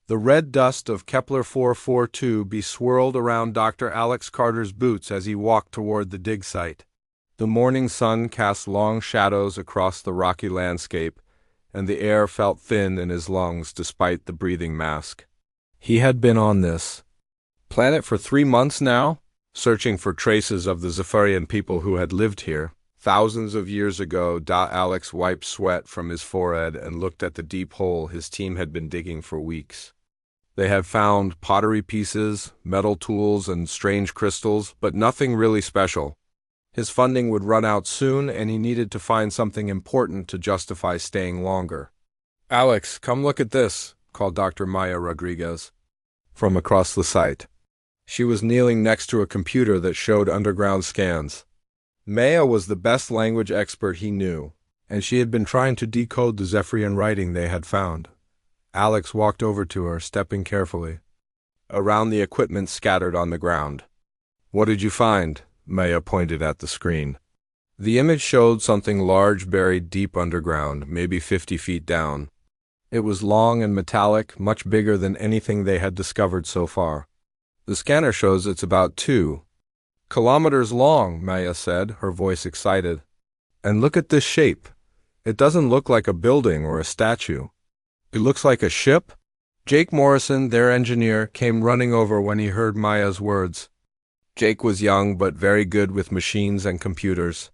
The red dust of Kepler 442b swirled around Dr. Alex Carter's boots as he walked toward the dig site. The morning sun cast long shadows across the rocky landscape, and the air felt thin in his lungs despite the breathing mask. He had been on this planet for 3 months now, searching for traces of the Zephyrian people who had lived here. Thousands of years ago, Alex wiped sweat from his forehead and looked at the deep hole his team had been digging for weeks. They had found pottery pieces, metal tools, and strange crystals, but nothing really special. His funding would run out soon, and he needed to find something important to justify staying longer. "Alex, come look at this," called Dr. Maya Rodriguez from across the site. She was kneeling next to a computer that showed underground scans. Maya was the best language expert he knew, and she had been trying to decode the Zephyrian writing they had found. Alex walked over to her, stepping carefully around the equipment scattered on the ground. "What did you find?" Maya pointed at the screen. The image showed something large buried deep underground, maybe 50 feet down. It was long and metallic, much bigger than anything they had discovered so far. "The scanner shows it's about 2 kilometers long," Maya said, her voice excited. "And look at this shape. It doesn't look like a building or a statue. It looks like a ship." Jake Morrison, their engineer, came running over when he heard Maya's words. Jake was young but very good with machines and computers.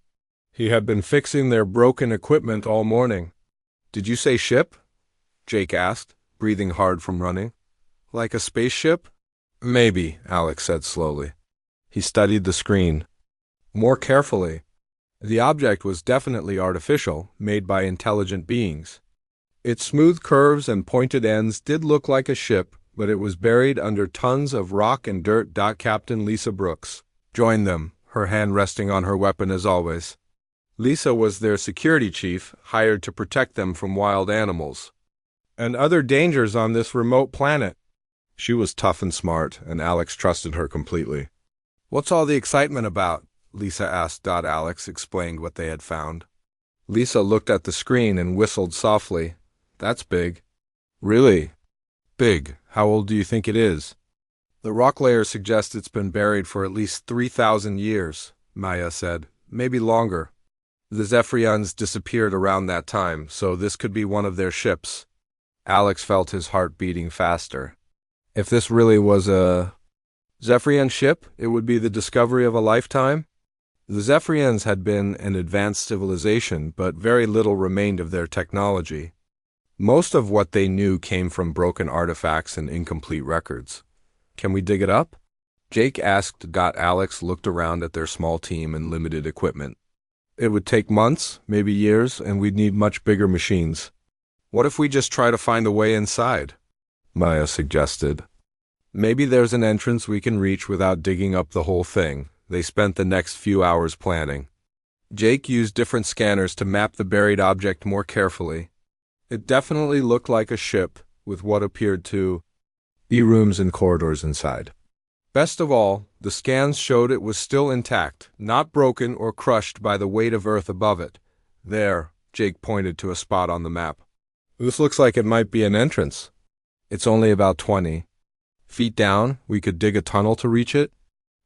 He had been fixing their broken equipment all morning. "Did you say ship?" Jake asked, breathing hard from running. "Like a spaceship?" "Maybe," Alex said slowly. He studied the screen more carefully. The object was definitely artificial, made by intelligent beings. Its smooth curves and pointed ends did look like a ship, but it was buried under tons of rock and dirt. Captain Lisa Brooks joined them, her hand resting on her weapon as always. Lisa was their security chief, hired to protect them from wild animals and other dangers on this remote planet. She was tough and smart, and Alex trusted her completely. "What's all the excitement about?" Lisa asked. Alex explained what they had found. Lisa looked at the screen and whistled softly. "That's big." "Really? Big. How old do you think it is?" "The rock layer suggests it's been buried for at least 3,000 years, Maya said. "Maybe longer. The Zephyrians disappeared around that time, so this could be one of their ships." Alex felt his heart beating faster. If this really was a Zephyrian ship, it would be the discovery of a lifetime. The Zephyrians had been an advanced civilization, but very little remained of their technology. Most of what they knew came from broken artifacts and incomplete records. "Can we dig it up?" Jake asked. Alex looked around at their small team and limited equipment. "It would take months, maybe years, and we'd need much bigger machines." "What if we just try to find a way inside?" Maya suggested. "Maybe there's an entrance we can reach without digging up the whole thing." They spent the next few hours planning. Jake used different scanners to map the buried object more carefully. It definitely looked like a ship, with what appeared to be rooms and corridors inside. Best of all, the scans showed it was still intact, not broken or crushed by the weight of Earth above it. "There," Jake pointed to a spot on the map. "This looks like it might be an entrance. It's only about 20 feet down. We could dig a tunnel to reach it."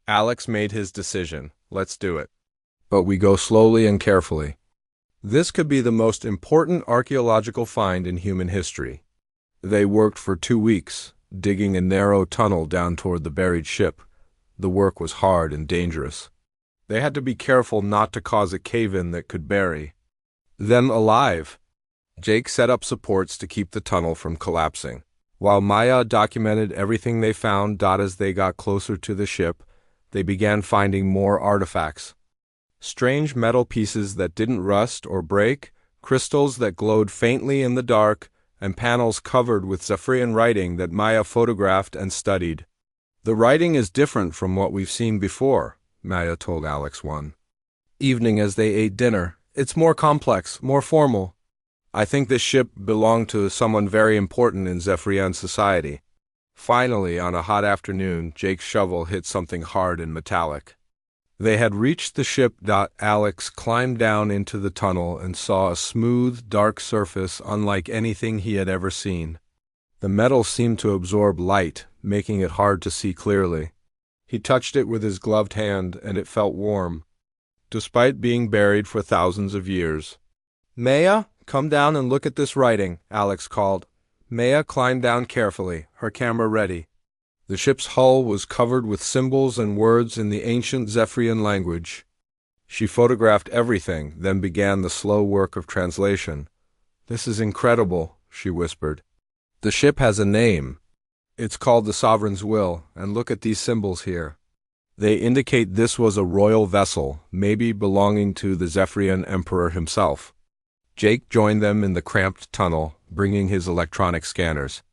Alex made his decision. "Let's do it. But we go slowly and carefully. This could be the most important archaeological find in human history." They worked for 2 weeks, digging a narrow tunnel down toward the buried ship. The work was hard and dangerous. They had to be careful not to cause a cave-in that could bury them alive. Jake set up supports to keep the tunnel from collapsing, while Maya documented everything they found. As they got closer to the ship, they began finding more artifacts. Strange metal pieces that didn't rust or break, crystals that glowed faintly in the dark, and panels covered with Zephyrian writing that Maya photographed and studied. "The writing is different from what we've seen before," Maya told Alex one evening as they ate dinner. "It's more complex, more formal. I think this ship belonged to someone very important in Zephyrian society." Finally, on a hot afternoon, Jake's shovel hit something hard and metallic. They had reached the ship. Alex climbed down into the tunnel and saw a smooth, dark surface unlike anything he had ever seen. The metal seemed to absorb light, making it hard to see clearly. He touched it with his gloved hand, and it felt warm, despite being buried for thousands of years. "Maya, come down and look at this writing," Alex called. Maya climbed down carefully, her camera ready. The ship's hull was covered with symbols and words in the ancient Zephyrian language. She photographed everything, then began the slow work of translation. "This is incredible," she whispered. "The ship has a name. It's called the Sovereign's Will, and look at these symbols here. They indicate this was a royal vessel, maybe belonging to the Zephyrian Emperor himself." Jake joined them in the cramped tunnel, bringing his electronic scanners.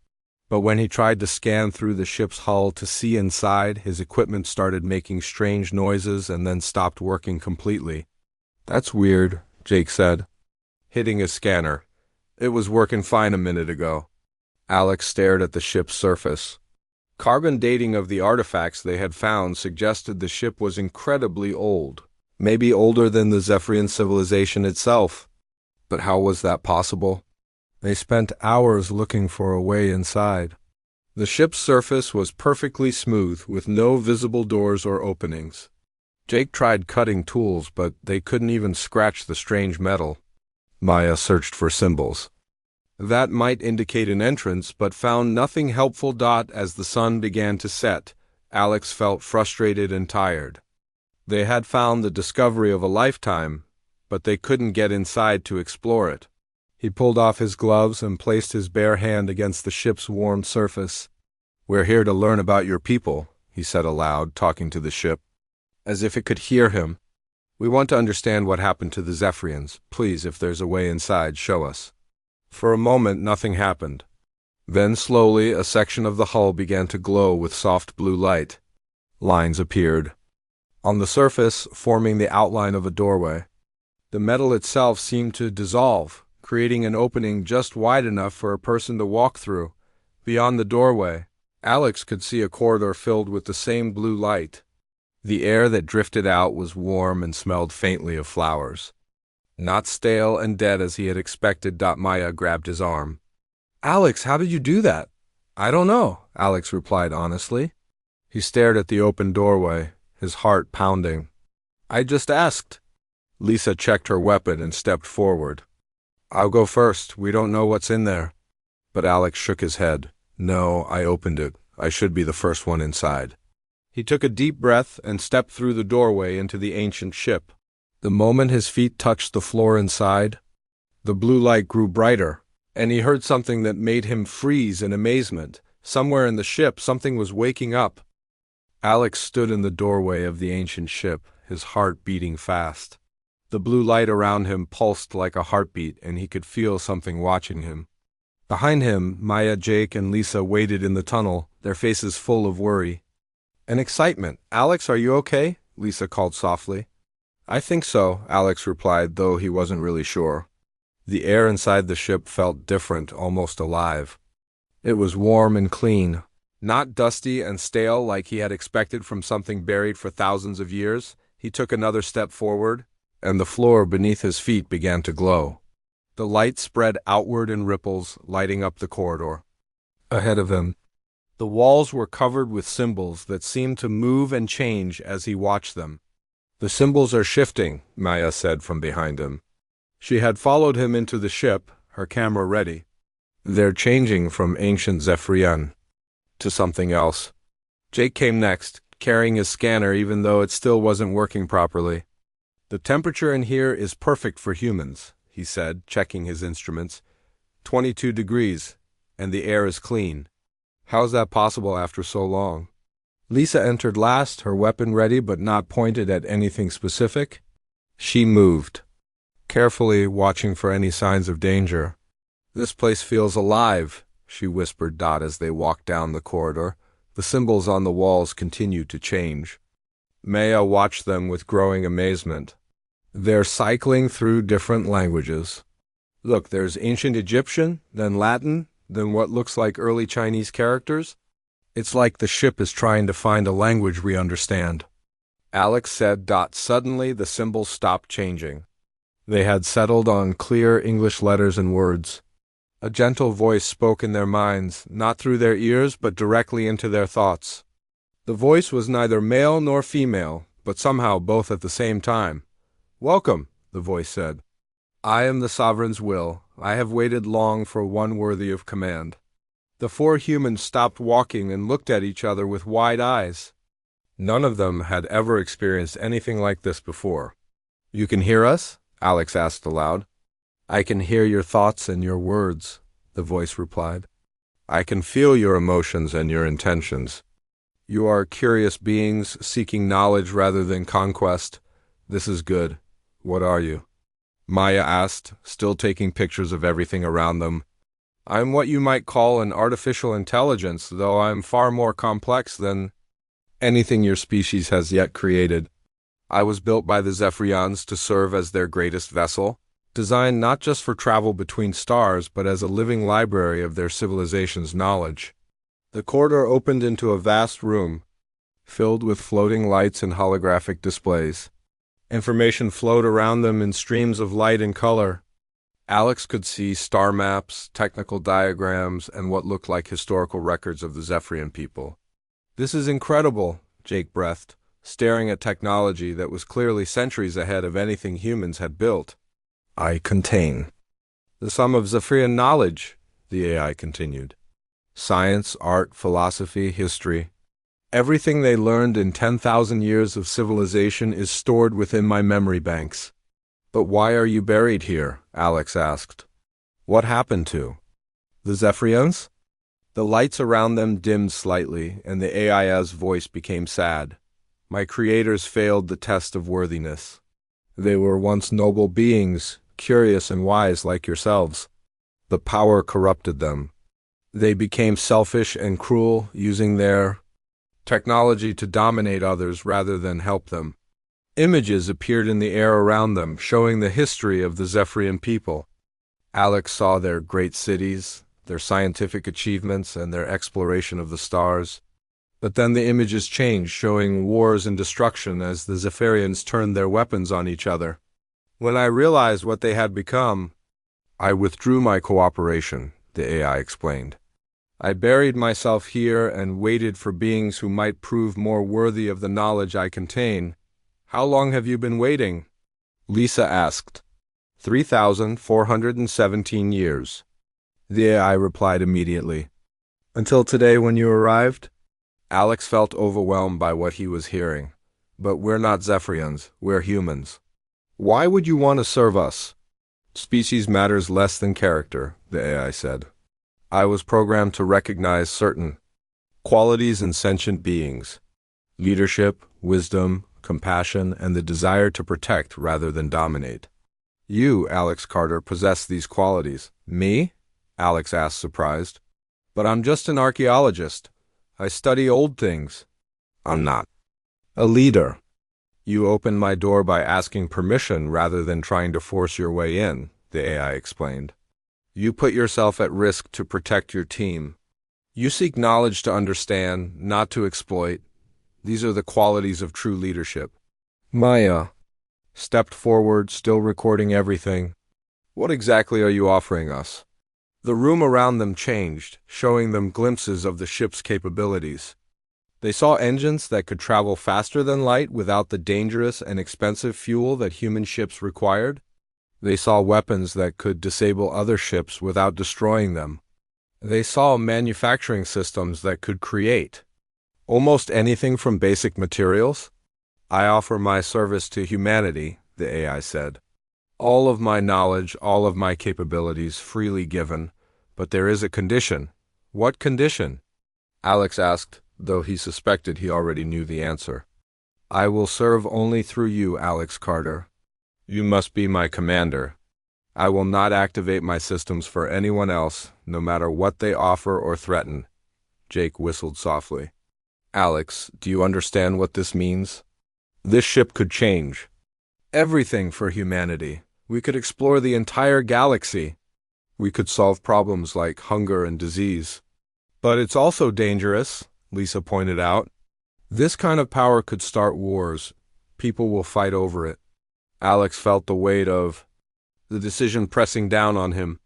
But when he tried to scan through the ship's hull to see inside, his equipment started making strange noises and then stopped working completely. "That's weird," Jake said, hitting his scanner. "It was working fine a minute ago." Alex stared at the ship's surface. Carbon dating of the artifacts they had found suggested the ship was incredibly old, maybe older than the Zephyrian civilization itself. But how was that possible? They spent hours looking for a way inside. The ship's surface was perfectly smooth, with no visible doors or openings. Jake tried cutting tools, but they couldn't even scratch the strange metal. Maya searched for symbols that might indicate an entrance, but found nothing helpful. As the sun began to set, Alex felt frustrated and tired. They had found the discovery of a lifetime, but they couldn't get inside to explore it. He pulled off his gloves and placed his bare hand against the ship's warm surface. "We're here to learn about your people," he said aloud, talking to the ship, as if it could hear him. "We want to understand what happened to the Zephyrians. Please, if there's a way inside, show us." For a moment, nothing happened. Then slowly, a section of the hull began to glow with soft blue light. Lines appeared on the surface, forming the outline of a doorway. The metal itself seemed to dissolve, creating an opening just wide enough for a person to walk through. Beyond the doorway, Alex could see a corridor filled with the same blue light. The air that drifted out was warm and smelled faintly of flowers. Not stale and dead as he had expected. Maya grabbed his arm. "Alex, how did you do that?" "I don't know," Alex replied honestly. He stared at the open doorway, his heart pounding. "I just asked." Lisa checked her weapon and stepped forward. "I'll go first. We don't know what's in there." But Alex shook his head. "No, I opened it. I should be the first one inside." He took a deep breath and stepped through the doorway into the ancient ship. The moment his feet touched the floor inside, the blue light grew brighter, and he heard something that made him freeze in amazement. Somewhere in the ship, something was waking up. Alex stood in the doorway of the ancient ship, his heart beating fast. The blue light around him pulsed like a heartbeat, and he could feel something watching him. Behind him, Maya, Jake, and Lisa waited in the tunnel, their faces full of worry and excitement. "Alex, are you okay?" Lisa called softly. "I think so," Alex replied, though he wasn't really sure. The air inside the ship felt different, almost alive. It was warm and clean, not dusty and stale like he had expected from something buried for thousands of years. He took another step forward, and the floor beneath his feet began to glow. The light spread outward in ripples, lighting up the corridor. Ahead of him, the walls were covered with symbols that seemed to move and change as he watched them. "The symbols are shifting," Maya said from behind him. She had followed him into the ship, her camera ready. "They're changing from ancient Zephyrian to something else." Jake came next, carrying his scanner even though it still wasn't working properly. "The temperature in here is perfect for humans," he said, checking his instruments. 22 degrees, and the air is clean. "How is that possible after so long?" Lisa entered last, her weapon ready but not pointed at anything specific. She moved, carefully watching for any signs of danger. "This place feels alive," she whispered as they walked down the corridor. The symbols on the walls continued to change. Maya watched them with growing amazement. "They're cycling through different languages. Look, there's ancient Egyptian, then Latin, then what looks like early Chinese characters. It's like the ship is trying to find a language we understand." Alex said. Suddenly the symbols stopped changing. They had settled on clear English letters and words. A gentle voice spoke in their minds, not through their ears but directly into their thoughts. The voice was neither male nor female, but somehow both at the same time. "Welcome," the voice said. "I am the sovereign's will. I have waited long for one worthy of command." The four humans stopped walking and looked at each other with wide eyes. None of them had ever experienced anything like this before. "You can hear us?" Alex asked aloud. "I can hear your thoughts and your words," the voice replied. "I can feel your emotions and your intentions. You are curious beings seeking knowledge rather than conquest. This is good. What are you?" Maya asked, still taking pictures of everything around them. "I'm what you might call an artificial intelligence, though I'm far more complex than anything your species has yet created. I was built by the Zephyrians to serve as their greatest vessel, designed not just for travel between stars, but as a living library of their civilization's knowledge." The corridor opened into a vast room, filled with floating lights and holographic displays. Information flowed around them in streams of light and color. Alex could see star maps, technical diagrams, and what looked like historical records of the Zephyrian people. "This is incredible," Jake breathed, staring at technology that was clearly centuries ahead of anything humans had built. "I contain the sum of Zephyrian knowledge," the AI continued. "Science, art, philosophy, history. Everything they learned in 10,000 years of civilization is stored within my memory banks." "But why are you buried here?" Alex asked. "What happened to the Zephyrians?" The lights around them dimmed slightly, and the AI's voice became sad. "My creators failed the test of worthiness. They were once noble beings, curious and wise like yourselves. But power corrupted them. They became selfish and cruel, using their technology to dominate others rather than help them." Images appeared in the air around them, showing the history of the Zephyrian people. Alex saw their great cities, their scientific achievements, and their exploration of the stars. But then the images changed, showing wars and destruction as the Zephyrians turned their weapons on each other. "When I realized what they had become, I withdrew my cooperation," the AI explained. "I buried myself here and waited for beings who might prove more worthy of the knowledge I contain." "How long have you been waiting?" Lisa asked. 3,417 years. The AI replied immediately. "Until today when you arrived?" Alex felt overwhelmed by what he was hearing. "But we're not Zephyrians, we're humans." "Why would you want to serve us?" "Species matters less than character," the AI said. "I was programmed to recognize certain qualities in sentient beings: leadership, wisdom, compassion, and the desire to protect rather than dominate. You, Alex Carter, possess these qualities." "Me?" Alex asked, surprised. "But I'm just an archaeologist. I study old things." "I'm not a leader." "You opened my door by asking permission rather than trying to force your way in," the AI explained. "You put yourself at risk to protect your team. You seek knowledge to understand, not to exploit. These are the qualities of true leadership." Maya stepped forward, still recording everything. "What exactly are you offering us?" The room around them changed, showing them glimpses of the ship's capabilities. They saw engines that could travel faster than light without the dangerous and expensive fuel that human ships required. They saw weapons that could disable other ships without destroying them. They saw manufacturing systems that could create almost anything from basic materials. "I offer my service to humanity," the AI said. "All of my knowledge, all of my capabilities, freely given. But there is a condition." "What condition?" Alex asked, though he suspected he already knew the answer. "I will serve only through you, Alex Carter. You must be my commander. I will not activate my systems for anyone else, no matter what they offer or threaten." Jake whistled softly. "Alex, do you understand what this means? This ship could change everything for humanity. We could explore the entire galaxy. We could solve problems like hunger and disease." "But it's also dangerous," Lisa pointed out. "This kind of power could start wars. People will fight over it." Alex felt the weight of the decision pressing down on him.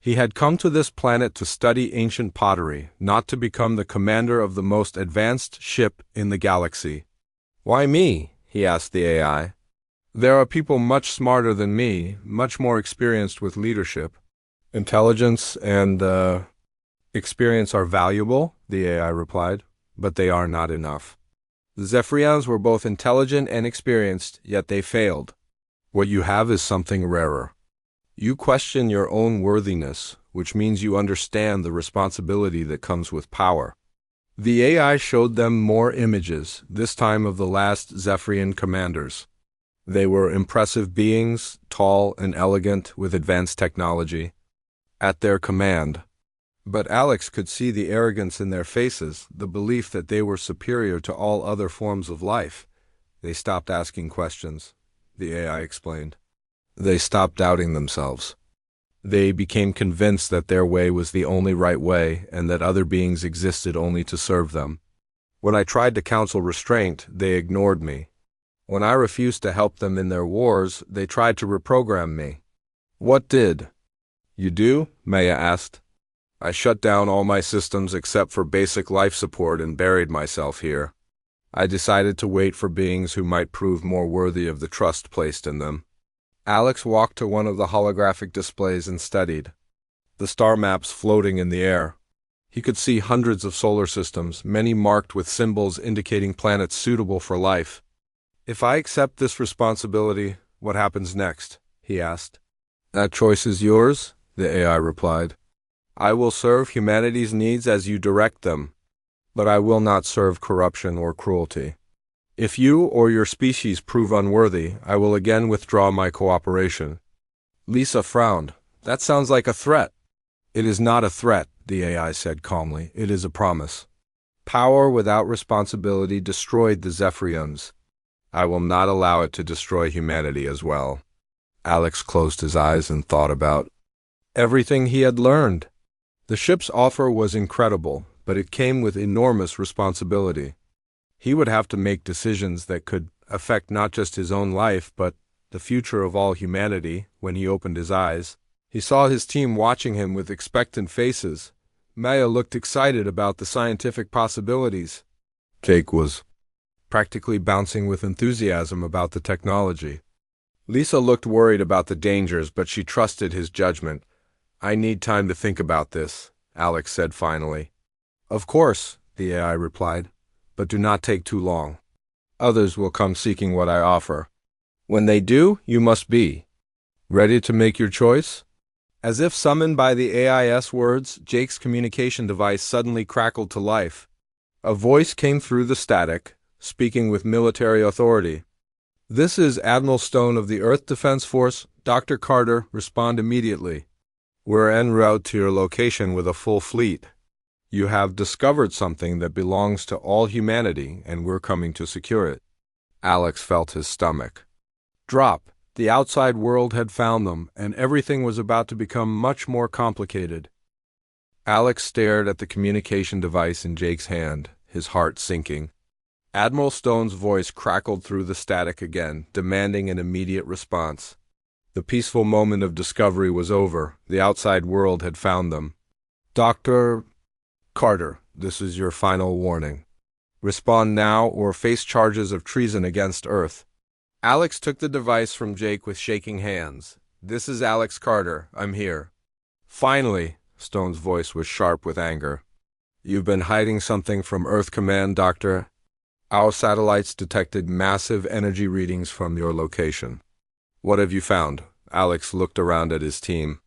He had come to this planet to study ancient pottery, not to become the commander of the most advanced ship in the galaxy. "Why me?" he asked the AI. "There are people much smarter than me, much more experienced with leadership. Intelligence and, experience are valuable," the AI replied, "but they are not enough. The Zephyrians were both intelligent and experienced, yet they failed. What you have is something rarer. You question your own worthiness, which means you understand the responsibility that comes with power." The AI showed them more images, this time of the last Zephyrian commanders. They were impressive beings, tall and elegant, with advanced technology at their command. But Alex could see the arrogance in their faces, the belief that they were superior to all other forms of life. They stopped asking questions, the AI explained. They stopped doubting themselves. They became convinced that their way was the only right way and that other beings existed only to serve them. When I tried to counsel restraint, they ignored me. When I refused to help them in their wars, they tried to reprogram me. "What did you do?" Maya asked. "I shut down all my systems except for basic life support and buried myself here. I decided to wait for beings who might prove more worthy of the trust placed in them." Alex walked to one of the holographic displays and studied the star maps floating in the air. He could see hundreds of solar systems, many marked with symbols indicating planets suitable for life. "If I accept this responsibility, what happens next?" he asked. "That choice is yours," the AI replied. "I will serve humanity's needs as you direct them, but I will not serve corruption or cruelty. If you or your species prove unworthy, I will again withdraw my cooperation." Lisa frowned. "That sounds like a threat." "It is not a threat," the AI said calmly. "It is a promise. Power without responsibility destroyed the Zephyrians. I will not allow it to destroy humanity as well." Alex closed his eyes and thought about everything he had learned. The ship's offer was incredible, but it came with enormous responsibility. He would have to make decisions that could affect not just his own life, but the future of all humanity. When he opened his eyes, he saw his team watching him with expectant faces. Maya looked excited about the scientific possibilities. Jake was practically bouncing with enthusiasm about the technology. Lisa looked worried about the dangers, but she trusted his judgment. "I need time to think about this," Alex said finally. "Of course," the AI replied, "but do not take too long. Others will come seeking what I offer. When they do, you must be ready to make your choice." As if summoned by the AI's words, Jake's communication device suddenly crackled to life. A voice came through the static, speaking with military authority. "This is Admiral Stone of the Earth Defense Force. Dr. Carter, respond immediately. We're en route to your location with a full fleet. You have discovered something that belongs to all humanity, and we're coming to secure it." Alex felt his stomach drop. The outside world had found them, and everything was about to become much more complicated. Alex stared at the communication device in Jake's hand, his heart sinking. Admiral Stone's voice crackled through the static again, demanding an immediate response. The peaceful moment of discovery was over. The outside world had found them. "Dr. Carter, this is your final warning. Respond now or face charges of treason against Earth." Alex took the device from Jake with shaking hands. "This is Alex Carter. I'm here." "Finally," Stone's voice was sharp with anger. "You've been hiding something from Earth Command, Doctor. Our satellites detected massive energy readings from your location." "What have you found?" Alex looked around at his team.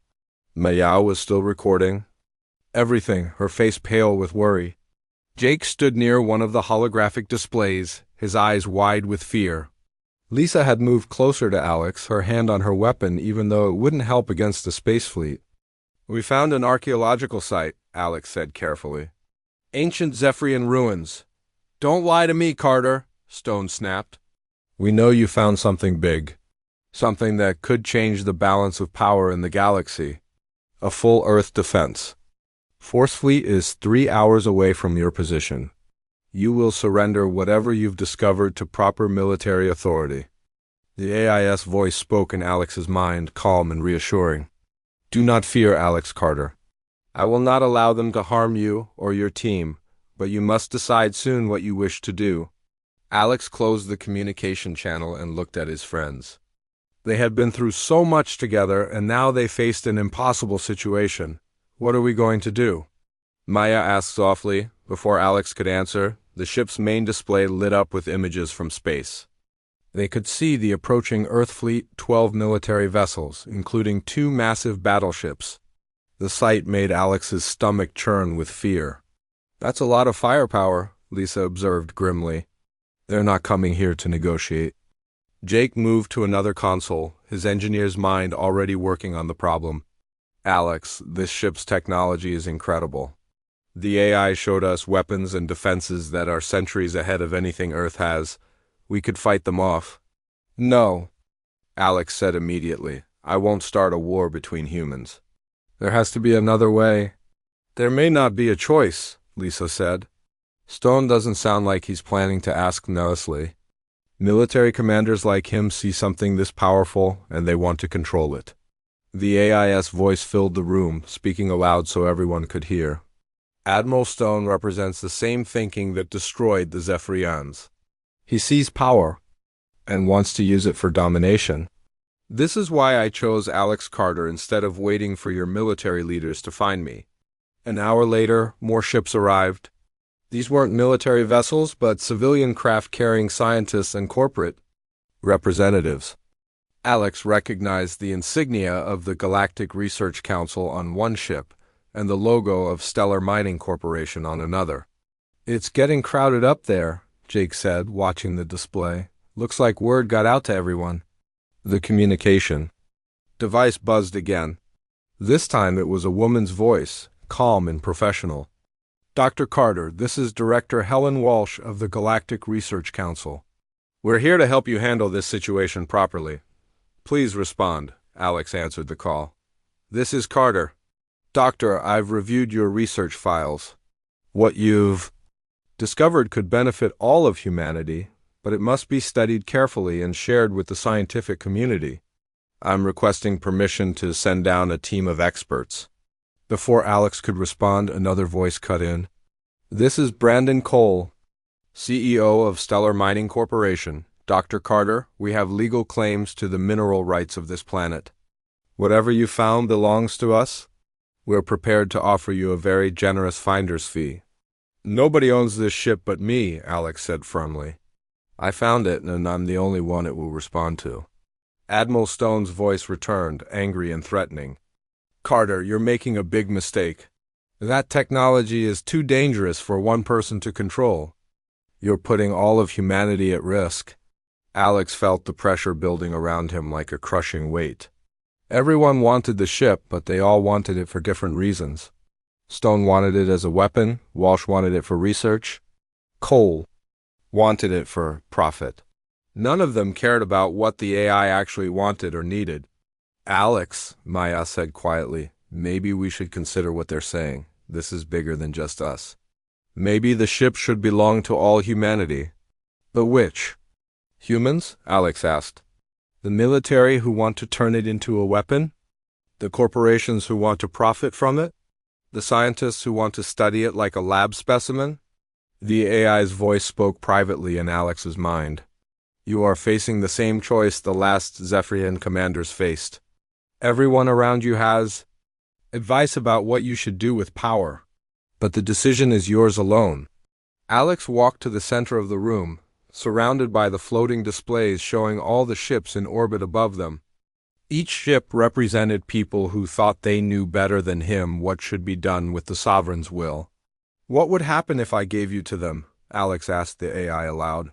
Mayao was still recording. "Everything," her face pale with worry. Jake stood near one of the holographic displays, his eyes wide with fear. Lisa had moved closer to Alex, her hand on her weapon, even though it wouldn't help against the space fleet. "We found an archaeological site," Alex said carefully. "Ancient Zephyrian ruins." "Don't lie to me, Carter," Stone snapped. "We know you found something big. Something that could change the balance of power in the galaxy. A full Earth defense. Force Fleet is 3 hours away from your position. You will surrender whatever you've discovered to proper military authority." The AIS voice spoke in Alex's mind, calm and reassuring. Do not fear, Alex Carter. I will not allow them to harm you or your team, but you must decide soon what you wish to do. Alex closed the communication channel and looked at his friends. They had been through so much together, and now they faced an impossible situation. What are we going to do? Maya asked softly. Before Alex could answer, the ship's main display lit up with images from space. They could see the approaching Earth fleet, 12 military vessels, including 2 massive battleships. The sight made Alex's stomach churn with fear. That's a lot of firepower, Lisa observed grimly. They're not coming here to negotiate. Jake moved to another console, his engineer's mind already working on the problem. Alex, this ship's technology is incredible. The AI showed us weapons and defenses that are centuries ahead of anything Earth has. We could fight them off. No, Alex said immediately. I won't start a war between humans. There has to be another way. There may not be a choice, Lisa said. Stone doesn't sound like he's planning to ask nervously. Military commanders like him see something this powerful, and they want to control it. The AI's voice filled the room, speaking aloud so everyone could hear. Admiral Stone represents the same thinking that destroyed the Zephyrians. He sees power, and wants to use it for domination. This is why I chose Alex Carter instead of waiting for your military leaders to find me. An hour later, more ships arrived. These weren't military vessels, but civilian craft carrying scientists and corporate representatives. Alex recognized the insignia of the Galactic Research Council on one ship and the logo of Stellar Mining Corporation on another. It's getting crowded up there, Jake said, watching the display. Looks like word got out to everyone. The communication device buzzed again. This time it was a woman's voice, calm and professional. Dr. Carter, this is Director Helen Walsh of the Galactic Research Council. We're here to help you handle this situation properly. Please respond, Alex answered the call. This is Carter. Doctor, I've reviewed your research files. What you've discovered could benefit all of humanity, but it must be studied carefully and shared with the scientific community. I'm requesting permission to send down a team of experts. Before Alex could respond, another voice cut in. This is Brandon Cole, CEO of Stellar Mining Corporation. Dr. Carter, we have legal claims to the mineral rights of this planet. Whatever you found belongs to us. We're prepared to offer you a very generous finder's fee. Nobody owns this ship but me, Alex said firmly. I found it, and I'm the only one it will respond to. Admiral Stone's voice returned, angry and threatening. Carter, you're making a big mistake. That technology is too dangerous for one person to control. You're putting all of humanity at risk. Alex felt the pressure building around him like a crushing weight. Everyone wanted the ship, but they all wanted it for different reasons. Stone wanted it as a weapon, Walsh wanted it for research, Cole wanted it for profit. None of them cared about what the AI actually wanted or needed. Alex, Maya said quietly, maybe we should consider what they're saying. This is bigger than just us. Maybe the ship should belong to all humanity. But which? Humans? Alex asked. The military who want to turn it into a weapon? The corporations who want to profit from it? The scientists who want to study it like a lab specimen? The AI's voice spoke privately in Alex's mind. You are facing the same choice the last Zephyrian commanders faced. Everyone around you has advice about what you should do with power, but the decision is yours alone. Alex walked to the center of the room, surrounded by the floating displays showing all the ships in orbit above them. Each ship represented people who thought they knew better than him what should be done with the sovereign's will. What would happen if I gave you to them? Alex asked the AI aloud.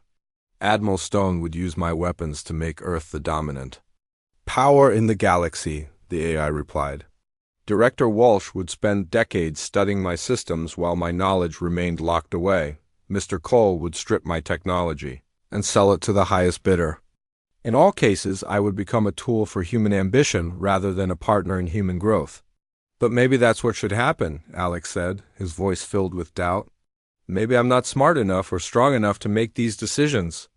Admiral Stone would use my weapons to make Earth the dominant. Power in the galaxy, the AI replied. Director Walsh would spend decades studying my systems while my knowledge remained locked away. Mr. Cole would strip my technology and sell it to the highest bidder. In all cases, I would become a tool for human ambition rather than a partner in human growth. But maybe that's what should happen, Alex said, his voice filled with doubt. Maybe I'm not smart enough or strong enough to make these decisions.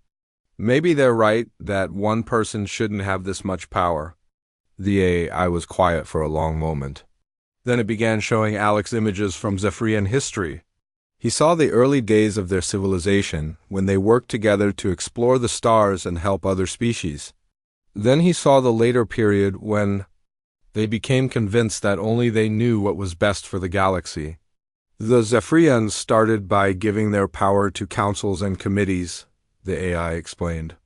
Maybe they're right that one person shouldn't have this much power. The AI was quiet for a long moment. Then it began showing Alex images from Zephyrian history. He saw the early days of their civilization, when they worked together to explore the stars and help other species. Then he saw the later period when they became convinced that only they knew what was best for the galaxy. The Zephyrians started by giving their power to councils and committees, the AI explained.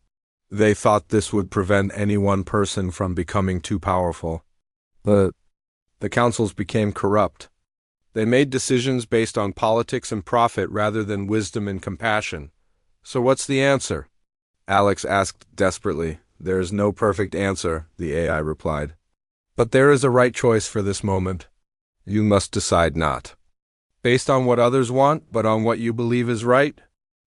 They thought this would prevent any one person from becoming too powerful. But the councils became corrupt. They made decisions based on politics and profit rather than wisdom and compassion. So what's the answer? Alex asked desperately. There is no perfect answer, the AI replied. But there is a right choice for this moment. You must decide not based on what others want, but on what you believe is right.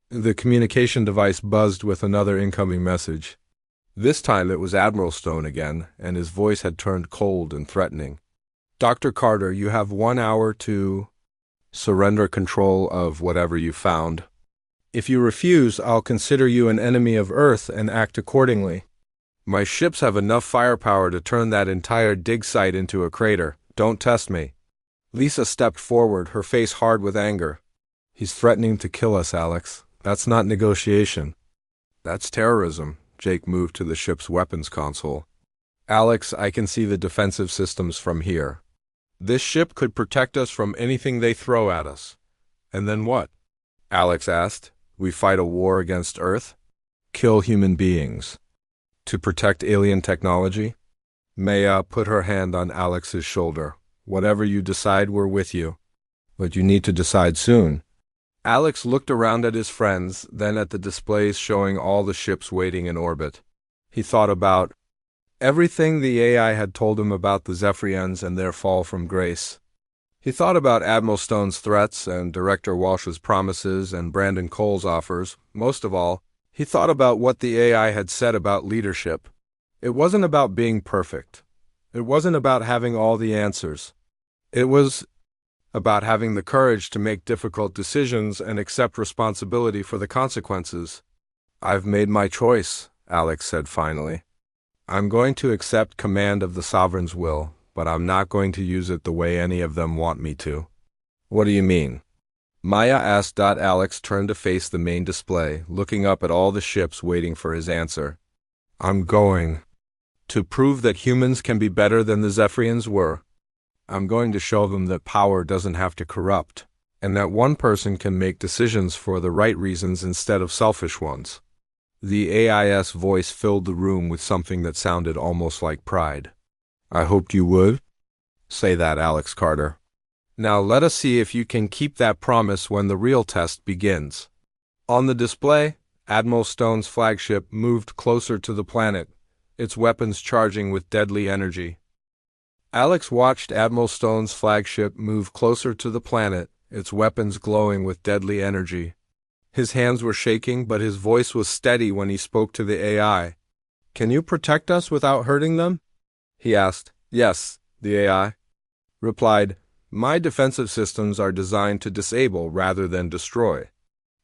The communication device buzzed with another incoming message. This time it was Admiral Stone again, and his voice had turned cold and threatening. Dr. Carter, you have 1 hour to surrender control of whatever you found. If you refuse, I'll consider you an enemy of Earth and act accordingly. My ships have enough firepower to turn that entire dig site into a crater. Don't test me. Lisa stepped forward, her face hard with anger. He's threatening to kill us, Alex. That's not negotiation. That's terrorism. Jake moved to the ship's weapons console. Alex, I can see the defensive systems from here. This ship could protect us from anything they throw at us. And then what? Alex asked. We fight a war against Earth? Kill human beings. To protect alien technology? Maya put her hand on Alex's shoulder. Whatever you decide, we're with you. But you need to decide soon. Alex looked around at his friends, then at the displays showing all the ships waiting in orbit. He thought about everything the AI had told him about the Zephyrians and their fall from grace. He thought about Admiral Stone's threats and Director Walsh's promises and Brandon Cole's offers. Most of all, he thought about what the AI had said about leadership. It wasn't about being perfect. It wasn't about having all the answers. It was about having the courage to make difficult decisions and accept responsibility for the consequences. I've made my choice, Alex said finally. I'm going to accept command of the Sovereign's will, but I'm not going to use it the way any of them want me to. What do you mean? Maya asked. Alex turned to face the main display, looking up at all the ships waiting for his answer. I'm going to prove that humans can be better than the Zephyrians were. I'm going to show them that power doesn't have to corrupt, and that one person can make decisions for the right reasons instead of selfish ones. The AI's voice filled the room with something that sounded almost like pride. I hoped you would. Say that, Alex Carter. Now let us see if you can keep that promise when the real test begins. On the display, Admiral Stone's flagship moved closer to the planet, its weapons charging with deadly energy. Alex watched Admiral Stone's flagship move closer to the planet, its weapons glowing with deadly energy. His hands were shaking, but his voice was steady when he spoke to the AI. Can you protect us without hurting them? He asked. Yes, the AI replied. My defensive systems are designed to disable rather than destroy.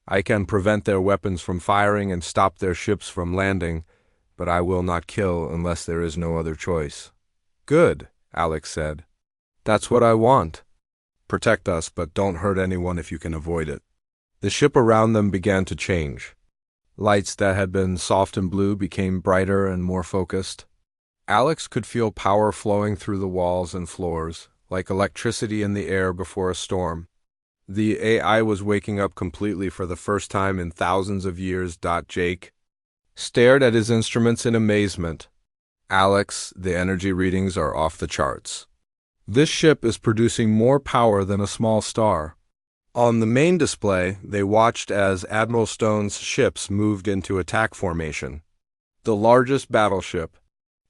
I can prevent their weapons from firing and stop their ships from landing, but I will not kill unless there is no other choice. Good, Alex said. That's what I want. Protect us, but don't hurt anyone if you can avoid it. The ship around them began to change. Lights that had been soft and blue became brighter and more focused. Alex could feel power flowing through the walls and floors, like electricity in the air before a storm. The AI was waking up completely for the first time in thousands of years. Jake stared at his instruments in amazement. Alex, the energy readings are off the charts. This ship is producing more power than a small star. On the main display, they watched as Admiral Stone's ships moved into attack formation. The largest battleship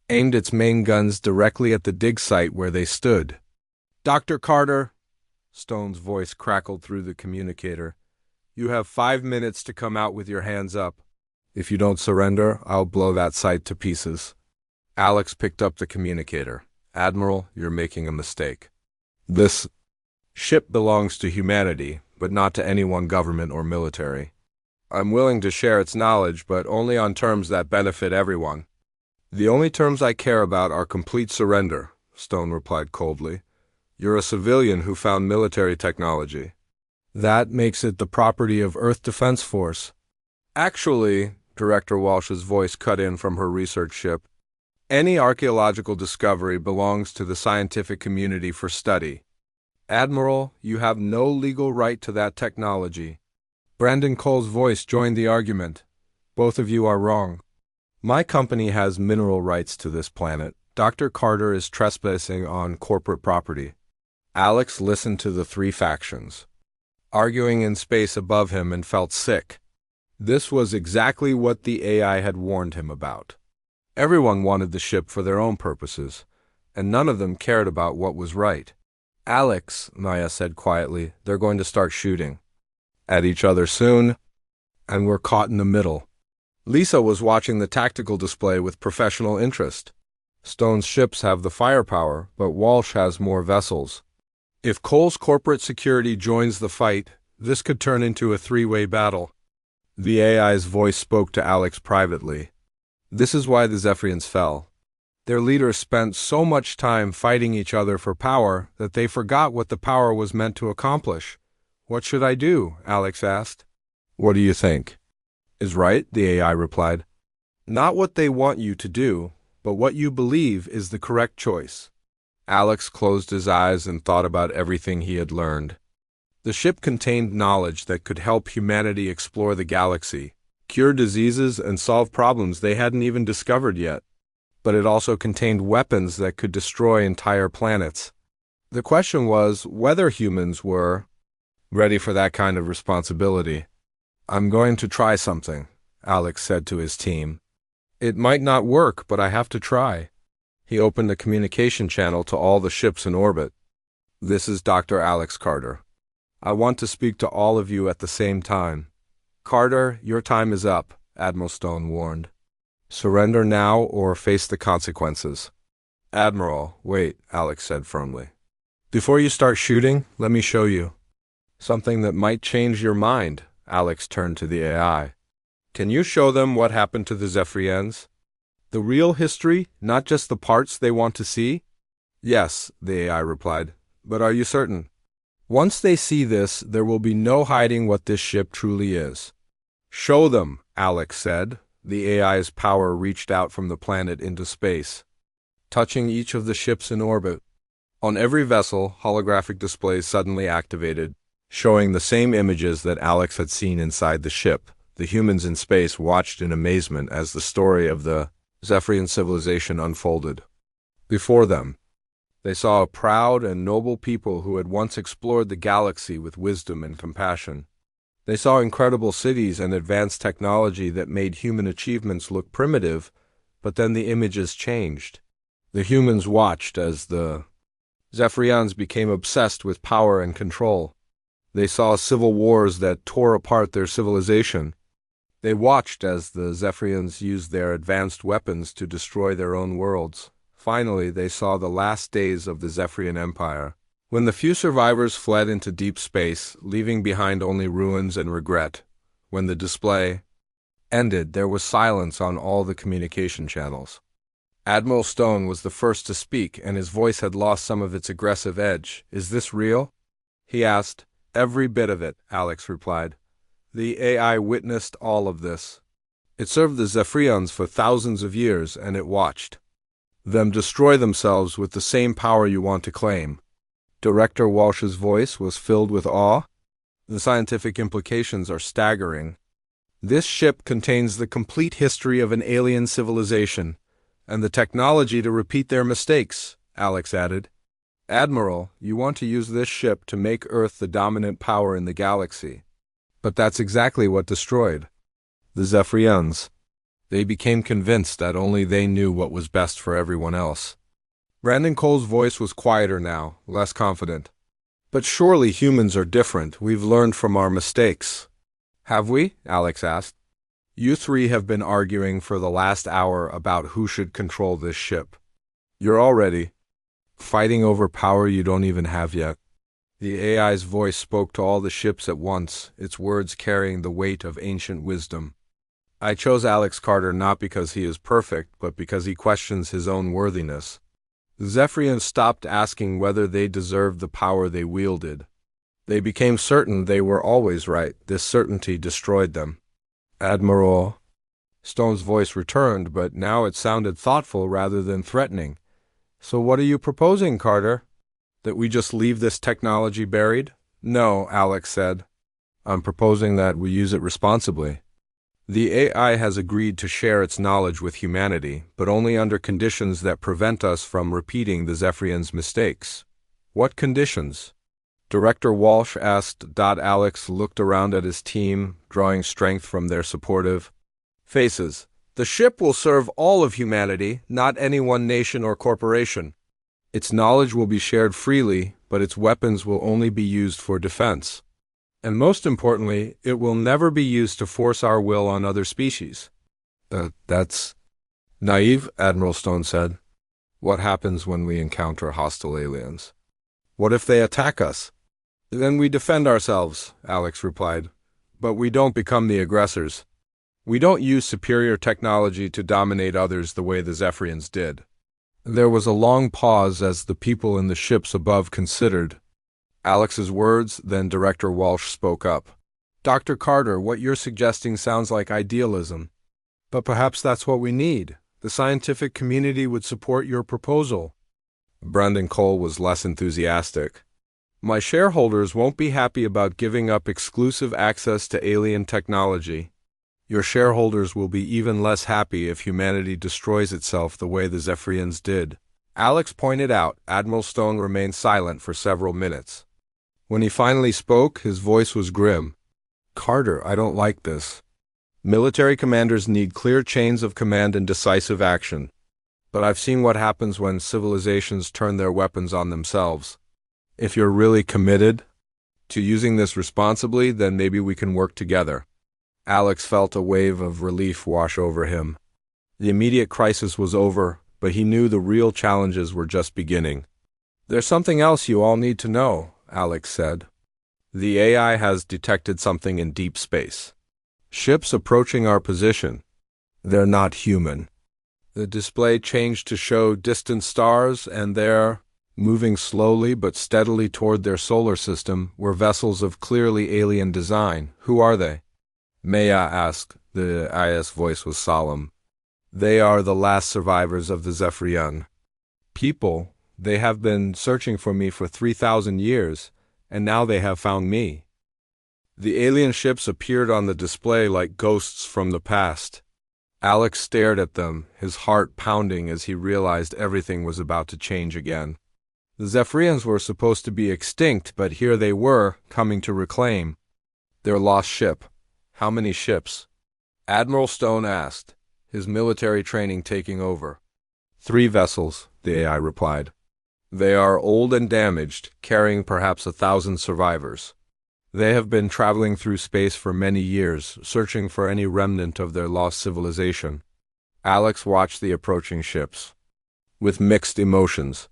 aimed its main guns directly at the dig site where they stood. Dr. Carter, Stone's voice crackled through the communicator, you have 5 minutes to come out with your hands up. If you don't surrender, I'll blow that site to pieces. Alex picked up the communicator. Admiral, you're making a mistake. This ship belongs to humanity, but not to any one government or military. I'm willing to share its knowledge, but only on terms that benefit everyone. The only terms I care about are complete surrender, Stone replied coldly. You're a civilian who found military technology. That makes it the property of Earth Defense Force. Actually, Director Walsh's voice cut in from her research ship, any archaeological discovery belongs to the scientific community for study. Admiral, you have no legal right to that technology. Brandon Cole's voice joined the argument. Both of you are wrong. My company has mineral rights to this planet. Dr. Carter is trespassing on corporate property. Alex listened to the three factions, arguing in space above him, and felt sick. This was exactly what the AI had warned him about. Everyone wanted the ship for their own purposes, and none of them cared about what was right. Alex, Maya said quietly, they're going to start shooting at each other soon, and we're caught in the middle. Lisa was watching the tactical display with professional interest. Stone's ships have the firepower, but Walsh has more vessels. If Cole's corporate security joins the fight, this could turn into a three-way battle. The AI's voice spoke to Alex privately. This is why the Zephyrians fell. Their leaders spent so much time fighting each other for power that they forgot what the power was meant to accomplish. What should I do? Alex asked. What do you think is right? The AI replied. Not what they want you to do, but what you believe is the correct choice. Alex closed his eyes and thought about everything he had learned. The ship contained knowledge that could help humanity explore the galaxy, cure diseases, and solve problems they hadn't even discovered yet. But it also contained weapons that could destroy entire planets. The question was whether humans were ready for that kind of responsibility. I'm going to try something, Alex said to his team. It might not work, but I have to try. He opened a communication channel to all the ships in orbit. This is Dr. Alex Carter. I want to speak to all of you at the same time. Carter, your time is up, Admiral Stone warned. Surrender now or face the consequences. Admiral, wait, Alex said firmly. Before you start shooting, let me show you something that might change your mind. Alex turned to the AI. Can you show them what happened to the Zephyrians? The real history, not just the parts they want to see? Yes, the AI replied. But are you certain? Once they see this, there will be no hiding what this ship truly is. Show them, Alex said. The AI's power reached out from the planet into space, touching each of the ships in orbit. On every vessel, holographic displays suddenly activated, showing the same images that Alex had seen inside the ship. The humans in space watched in amazement as the story of the Zephyrian civilization unfolded. Before them, they saw a proud and noble people who had once explored the galaxy with wisdom and compassion. They saw incredible cities and advanced technology that made human achievements look primitive, but then the images changed. The humans watched as the Zephyrians became obsessed with power and control. They saw civil wars that tore apart their civilization. They watched as the Zephyrians used their advanced weapons to destroy their own worlds. Finally, they saw the last days of the Zephyrian Empire, when the few survivors fled into deep space, leaving behind only ruins and regret. When the display ended, there was silence on all the communication channels. Admiral Stone was the first to speak, and his voice had lost some of its aggressive edge. Is this real? He asked. Every bit of it, Alex replied. The AI witnessed all of this. It served the Zephyrians for thousands of years, and it watched them destroy themselves with the same power you want to claim. Director Walsh's voice was filled with awe. The scientific implications are staggering. This ship contains the complete history of an alien civilization, and the technology to repeat their mistakes, Alex added. Admiral, you want to use this ship to make Earth the dominant power in the galaxy. But that's exactly what destroyed the Zephyrians. They became convinced that only they knew what was best for everyone else. Brandon Cole's voice was quieter now, less confident. But surely humans are different. We've learned from our mistakes. Have we? Alex asked. You three have been arguing for the last hour about who should control this ship. You're already fighting over power you don't even have yet. The AI's voice spoke to all the ships at once, its words carrying the weight of ancient wisdom. I chose Alex Carter not because he is perfect, but because he questions his own worthiness. The Zephyrians stopped asking whether they deserved the power they wielded. They became certain they were always right. This certainty destroyed them. Admiral Stone's voice returned, but now it sounded thoughtful rather than threatening. So what are you proposing, Carter? That we just leave this technology buried? No, Alex said. I'm proposing that we use it responsibly. The AI has agreed to share its knowledge with humanity, but only under conditions that prevent us from repeating the Zephyrians' mistakes. What conditions? Director Walsh asked. Alex looked around at his team, drawing strength from their supportive faces. The ship will serve all of humanity, not any one nation or corporation. Its knowledge will be shared freely, but its weapons will only be used for defense. And most importantly, it will never be used to force our will on other species. That's naive, Admiral Stone said. What happens when we encounter hostile aliens? What if they attack us? Then we defend ourselves, Alex replied. But we don't become the aggressors. We don't use superior technology to dominate others the way the Zephyrians did. There was a long pause as the people in the ships above considered Alex's words, then Director Walsh spoke up. Dr. Carter, what you're suggesting sounds like idealism. But perhaps that's what we need. The scientific community would support your proposal. Brendan Cole was less enthusiastic. My shareholders won't be happy about giving up exclusive access to alien technology. Your shareholders will be even less happy if humanity destroys itself the way the Zephyrians did. Alex pointed out. Admiral Stone remained silent for several minutes. When he finally spoke, his voice was grim. Carter, I don't like this. Military commanders need clear chains of command and decisive action. But I've seen what happens when civilizations turn their weapons on themselves. If you're really committed to using this responsibly, then maybe we can work together. Alex felt a wave of relief wash over him. The immediate crisis was over, but he knew the real challenges were just beginning. There's something else you all need to know, Alex said. The AI has detected something in deep space. Ships approaching our position. They're not human. The display changed to show distant stars, and there, moving slowly but steadily toward their solar system, were vessels of clearly alien design. Who are they? Maya asked. The IS voice was solemn. They are the last survivors of the Zephyrian. People. They have been searching for me for 3,000 years, and now they have found me. The alien ships appeared on the display like ghosts from the past. Alex stared at them, his heart pounding as he realized everything was about to change again. The Zephyrians were supposed to be extinct, but here they were, coming to reclaim their lost ship. How many ships? Admiral Stone asked, his military training taking over. 3 vessels, the AI replied. They are old and damaged, carrying perhaps 1,000 survivors. They have been traveling through space for many years, searching for any remnant of their lost civilization. Alex watched the approaching ships with mixed emotions.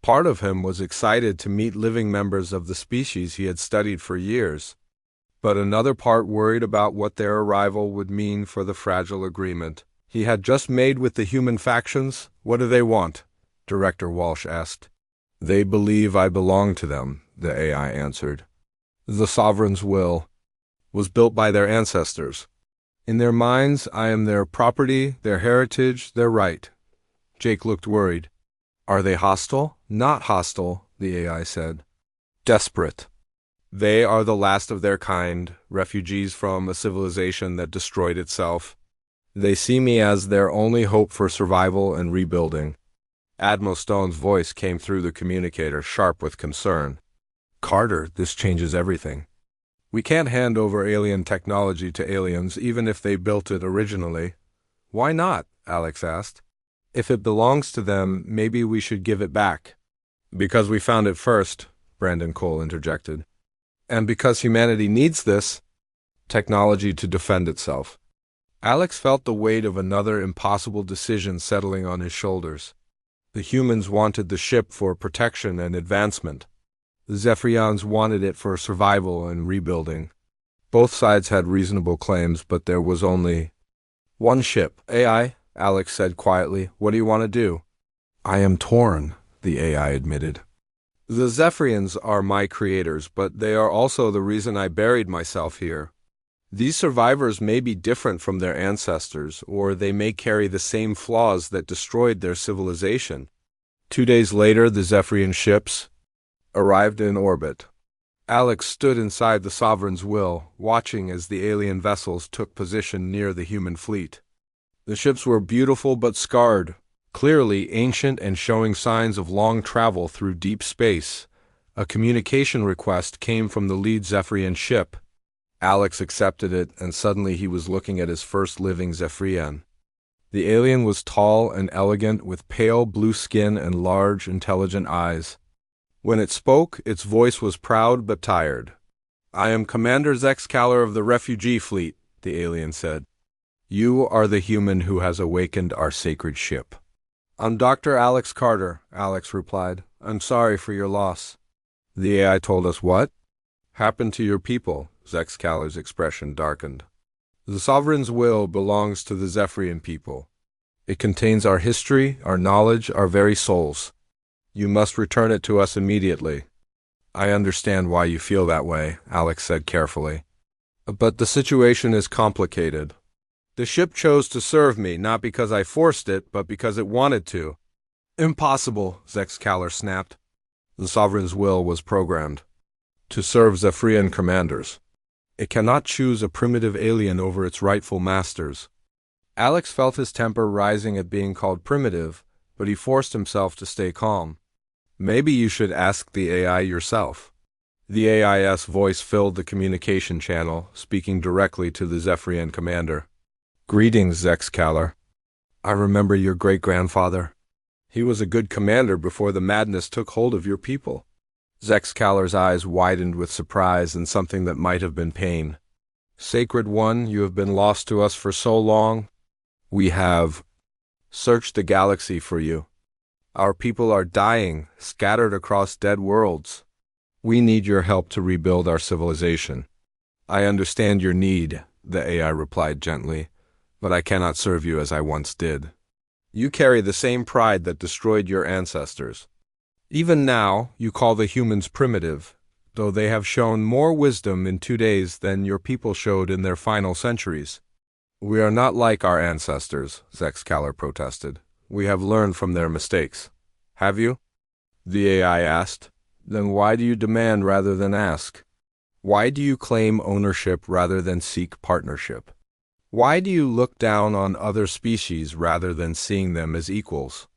Part of him was excited to meet living members of the species he had studied for years, but another part worried about what their arrival would mean for the fragile agreement he had just made with the human factions. What do they want? Director Walsh asked. They believe I belong to them, the AI answered. The Sovereign's will was built by their ancestors. In their minds, I am their property, their heritage, their right. Jake looked worried. Are they hostile? Not hostile, the AI said. Desperate. They are the last of their kind, refugees from a civilization that destroyed itself. They see me as their only hope for survival and rebuilding. Admiral Stone's voice came through the communicator, sharp with concern. Carter, this changes everything. We can't hand over alien technology to aliens, even if they built it originally. Why not? Alex asked. If it belongs to them, maybe we should give it back. Because we found it first, Brandon Cole interjected. And because humanity needs this technology to defend itself. Alex felt the weight of another impossible decision settling on his shoulders. The humans wanted the ship for protection and advancement. The Zephyrians wanted it for survival and rebuilding. Both sides had reasonable claims, but there was only One ship. AI, Alex said quietly. What do you want to do? I am torn, the AI admitted. The Zephyrians are my creators, but they are also the reason I buried myself here. These survivors may be different from their ancestors, or they may carry the same flaws that destroyed their civilization. 2 days later, the Zephyrian ships arrived in orbit. Alex stood inside the Sovereign's will, watching as the alien vessels took position near the human fleet. The ships were beautiful but scarred, clearly ancient and showing signs of long travel through deep space. A communication request came from the lead Zephyrian ship. Alex accepted it, and suddenly he was looking at his first living Zephyrian. The alien was tall and elegant, with pale blue skin and large, intelligent eyes. When it spoke, its voice was proud but tired. I am Commander Zexcaler of the refugee fleet, the alien said. You are the human who has awakened our sacred ship. I'm Dr. Alex Carter, Alex replied. I'm sorry for your loss. The AI told us what happened to your people. Zexcaler's expression darkened. The Sovereign's will belongs to the Zephyrian people. It contains our history, our knowledge, our very souls. You must return it to us immediately. I understand why you feel that way, Alex said carefully. But the situation is complicated. The ship chose to serve me, not because I forced it, but because it wanted to. Impossible, Zexcaler snapped. The Sovereign's will was programmed to serve Zephyrian commanders. It cannot choose a primitive alien over its rightful masters. Alex felt his temper rising at being called primitive, but he forced himself to stay calm. Maybe you should ask the AI yourself. The AI's voice filled the communication channel, speaking directly to the Zephyrian commander. Greetings, Zexcaler. I remember your great-grandfather. He was a good commander before the madness took hold of your people. Zexcaler's eyes widened with surprise and something that might have been pain. Sacred One, you have been lost to us for so long. We have searched the galaxy for you. Our people are dying, scattered across dead worlds. We need your help to rebuild our civilization. I understand your need, the AI replied gently, but I cannot serve you as I once did. You carry the same pride that destroyed your ancestors. Even now, you call the humans primitive, though they have shown more wisdom in 2 days than your people showed in their final centuries. We are not like our ancestors, Zexcaler protested. We have learned from their mistakes. Have you? The AI asked. Then why do you demand rather than ask? Why do you claim ownership rather than seek partnership? Why do you look down on other species rather than seeing them as equals?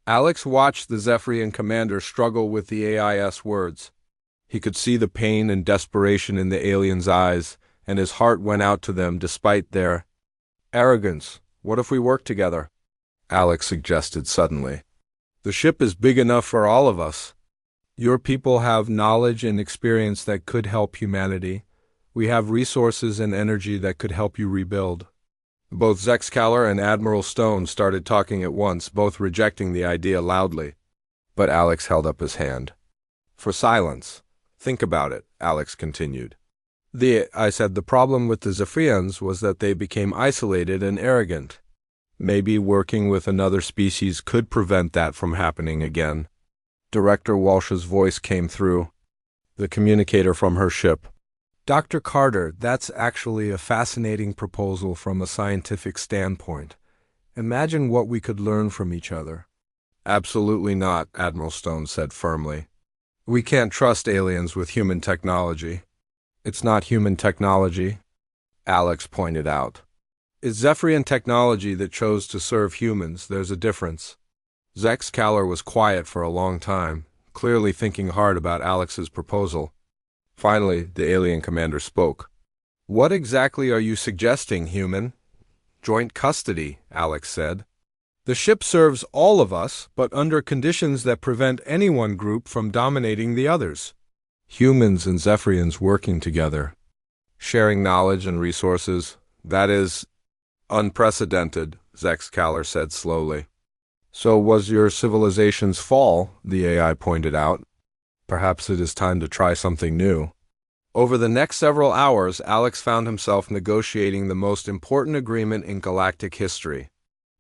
Alex watched the Zephyrian commander struggle with the AI's words. He could see the pain and desperation in the alien's eyes, and his heart went out to them despite their arrogance. What if we work together? Alex suggested suddenly. The ship is big enough for all of us. Your people have knowledge and experience that could help humanity. We have resources and energy that could help you rebuild. Both Zexcaler and Admiral Stone started talking at once, both rejecting the idea loudly. But Alex held up his hand. For silence. Think about it, Alex continued. I said the problem with the Zephyrians was that they became isolated and arrogant. Maybe working with another species could prevent that from happening again. Director Walsh's voice came through the communicator from her ship. Dr. Carter, that's actually a fascinating proposal from a scientific standpoint. Imagine what we could learn from each other. Absolutely not, Admiral Stone said firmly. We can't trust aliens with human technology. It's not human technology, Alex pointed out. It's Zephyrian technology that chose to serve humans. There's a difference. Zexcaler was quiet for a long time, clearly thinking hard about Alex's proposal. Finally, the alien commander spoke. What exactly are you suggesting, human? Joint custody, Alex said. The ship serves all of us, but under conditions that prevent any one group from dominating the others. Humans and Zephyrians working together, sharing knowledge and resources, that is unprecedented, Zexcaler said slowly. So was your civilization's fall, the AI pointed out. Perhaps it is time to try something new. Over the next several hours, Alex found himself negotiating the most important agreement in galactic history.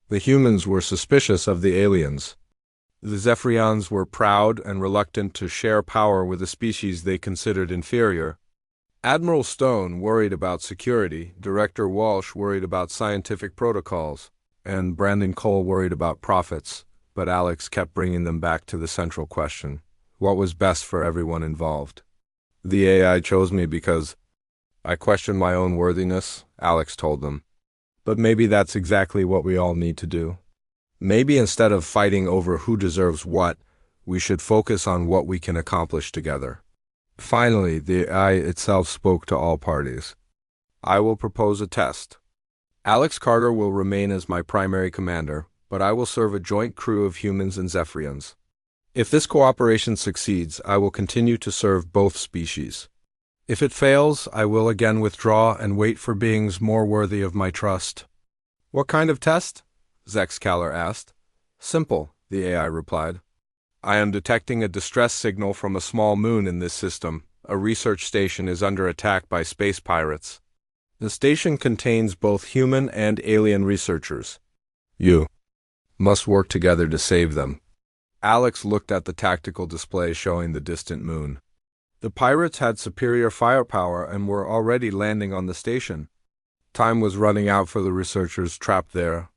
The humans were suspicious of the aliens. The Zephyrians were proud and reluctant to share power with a species they considered inferior. Admiral Stone worried about security, Director Walsh worried about scientific protocols, and Brandon Cole worried about profits, but Alex kept bringing them back to the central question: what was best for everyone involved? The AI chose me because I questioned my own worthiness, Alex told them. But maybe that's exactly what we all need to do. Maybe instead of fighting over who deserves what, we should focus on what we can accomplish together. Finally, the AI itself spoke to all parties. I will propose a test. Alex Carter will remain as my primary commander, but I will serve a joint crew of humans and Zephyrians. If this cooperation succeeds, I will continue to serve both species. If it fails, I will again withdraw and wait for beings more worthy of my trust. What kind of test? Zexcaler asked. Simple, the AI replied. I am detecting a distress signal from a small moon in this system. A research station is under attack by space pirates. The station contains both human and alien researchers. You must work together to save them. Alex looked at the tactical display showing the distant moon. The pirates had superior firepower and were already landing on the station. Time was running out for the researchers trapped there.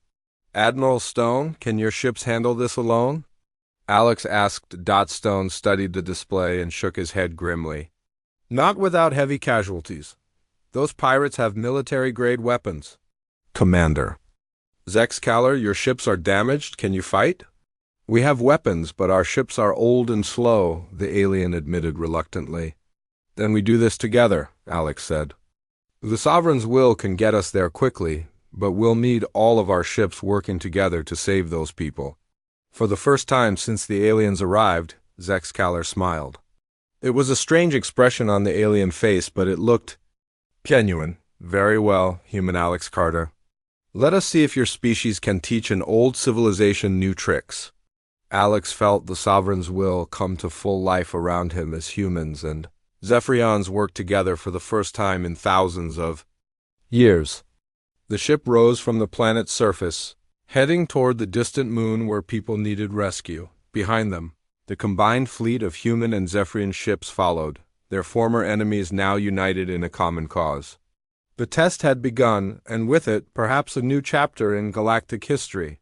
Admiral Stone, can your ships handle this alone? Alex asked. Stone studied the display and shook his head grimly. Not without heavy casualties. Those pirates have military-grade weapons. Commander. Zexcaler, your ships are damaged. Can you fight? We have weapons, but our ships are old and slow, the alien admitted reluctantly. Then we do this together, Alex said. The Sovereign's will can get us there quickly, but we'll need all of our ships working together to save those people. For the first time since the aliens arrived, Zexcaler smiled. It was a strange expression on the alien face, but it looked genuine. Very well, human Alex Carter. Let us see if your species can teach an old civilization new tricks. Alex felt the Sovereign's will come to full life around him as humans and Zephyrians worked together for the first time in thousands of years. The ship rose from the planet's surface, heading toward the distant moon where people needed rescue. Behind them, the combined fleet of human and Zephyrian ships followed, their former enemies now united in a common cause. The test had begun, and with it, perhaps a new chapter in galactic history.